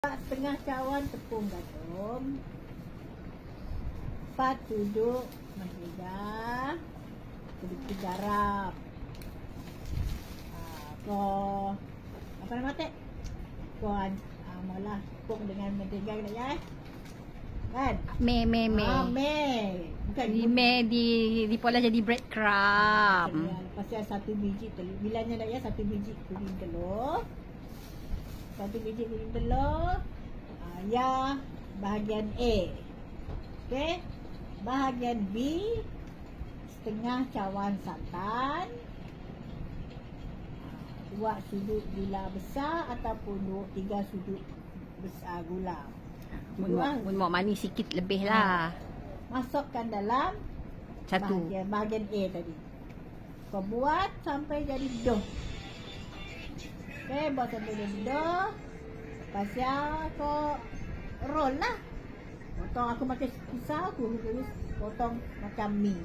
Setengah cawan tepung gandum, 4 suduk mentega, sedikit garam. Kau apa nama tek? Kau malah tepung dengan mentega kena ya? Kan? Me. Bukan di pola jadi bread crumb. Lepas tu satu biji telur. Bilanya dah ya, satu biji kuning telur. Satu biji kuning telur. Ya, bahagian A. Okey. Bahagian B, setengah cawan santan. 2 sudut gula besar ataupun 3 sudut besar gula. Mun mau manis sikit lebih lah. Masukkan dalam Satu. bahagian A tadi. Kau buat sampai jadi dough. Okey, buat sampai jadi dough. Lepas kau roll lah. Potong, aku pakai pisau, aku tulis potong macam mie.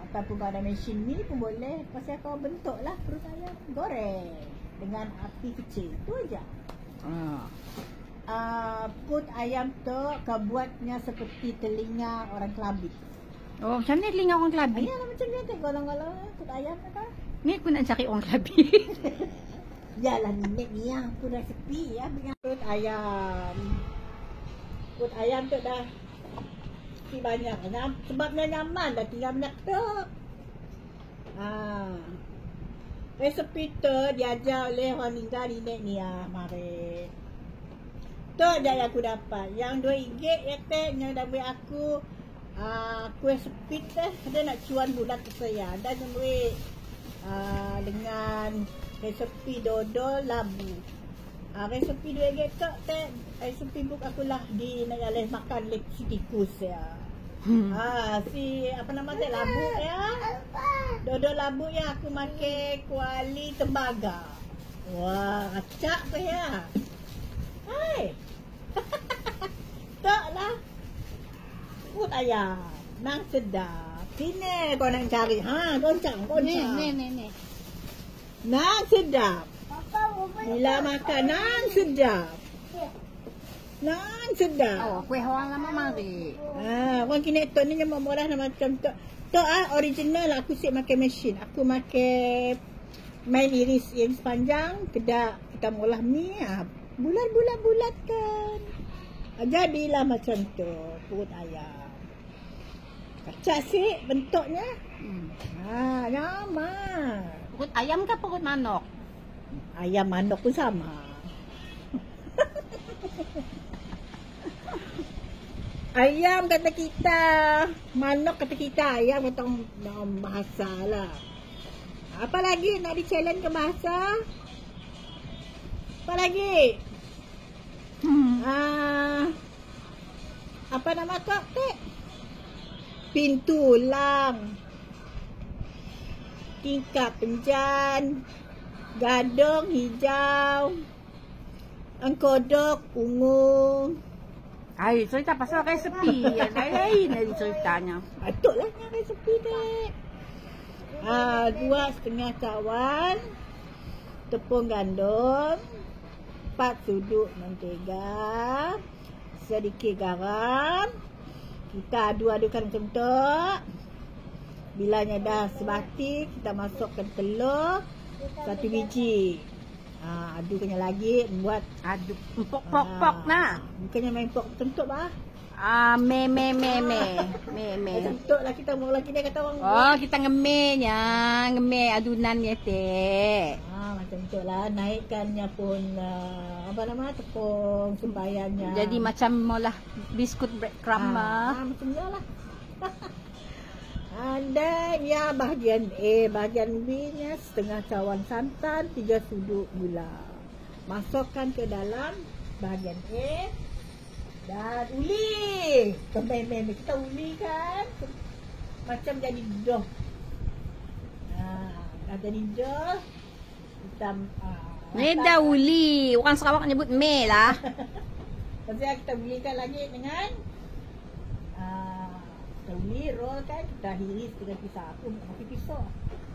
Ataupun kalau ada mesin mie pun boleh. Lepas kau bentuk lah perut ayam. Goreng dengan api kecil. Itu aja. Put ayam tu kau buatnya seperti telinga orang Kelabit. Oh, macam mana telinga orang Kelabit? Ayalah macam ni tu, golong-golong put ayam kan. Ni aku nak cari orang Kelabit. Yalah nenek ni yang aku dah sepi ya dengan put ayam. Put ayam tu dah sepi banyak. Sebabnya nyaman dah tinggal banyak tu. Resepi tu diajar oleh orang meninggal nenek ni mari. Tu je yang aku dapat. Yang RM2 ya teh yang dah beri aku kuih sepit teh. Dia nak cuan bulat ke saya. Dan yang beri dengan resepi dodol labu. Resepi RM2 tu teh. Resepi buk aku lah di nak jalan makan lep si tikus ya. Si apa nama teh labu ya. Dodol labu ya aku makan kuali tembaga. Wah, acak tu ya. Hai. Tak lah. Put ayam. Nang sedap. Sini kau nak cari. Goncang. Ni. Nang sedap. Bila makan nang sedap. Nang sedap. Oh, kuih orang lama mari. Orang kini tok ni yang murah macam tok. Tok original aku sip makan mesin. Aku makan main iris panjang, kita ngolah mi bulat kan. Jadilah macam tu perut ayam. Kacak sih bentuknya. Nyaman. Perut ayam ke perut manok? Ayam manok pun sama. Ayam kata kita, manok kata kita, ayam kata dalam bahasa lah. Apa lagi nak di challenge ke bahasa? Apa lagi? Apa nama kau teh? Pintu lang, tingkap penjan, gadong hijau, angkodok ungu. Ay, cerita pasal resepi. Lain dari ceritanya. Betul lah yang resepi dek. 2,5 cawan tepung gandum, 4 sudut mentega, sedikit garam. Kita adu-adukan macam tu. Bilanya dah sebati, kita masukkan telur 1 biji. Adukannya lagi buat Aduk pok nah. Bukannya main pok tentuk bah. Me. Tentuk lah kita mula kita kata orang. Oh, kita ngeme adunan ya teh. Macam tu lah, naikkannya pun apa nama tepung sembayangnya. Jadi macam mula biskut bread crumb macam tu lah. Dan ya bahagian A, bahagian B nya setengah cawan santan, 3 sudut gula. Masukkan ke dalam bahagian A dan uli. Kita uli kan macam jadi dough. Dah jadi dough. Kita ni dah uli. Orang Sarawak nyebut me lah. Lepas kita ulikan lagi dengan uli roll kan, kita hiris dengan pisau. Aku pakai pisau.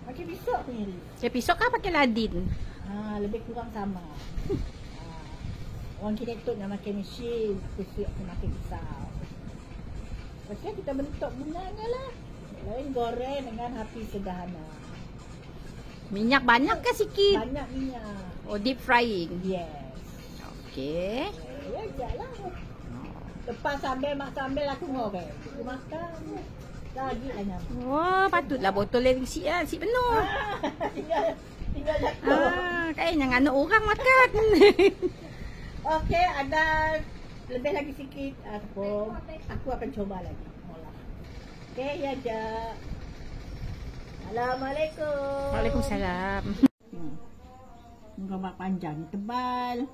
Pakai pisau pengiris. Pisau kah pakai ladin? Lebih kurang sama. Orang kita tu nak makan mesin, kusik semakin besar. Lepas tu kita bentuk bunganya lah. Lain goreng dengan api sederhana. Minyak banyak ke sikit? Banyak minyak. Oh, deep frying. Yes. Okey. Ya, jalan. Lepas mak sambil aku ngoreng. Aku makan. Lagi lah nyam. Wah, patutlah botol dia isi lah, isi penuh. Tinggal jatuh. Kayaknya dengan anak orang makan. Okey, ada lebih lagi sikit. Aku akan coba lagi. Okey, ya je. Assalamualaikum. Waalaikumsalam. Gambar panjang, tebal.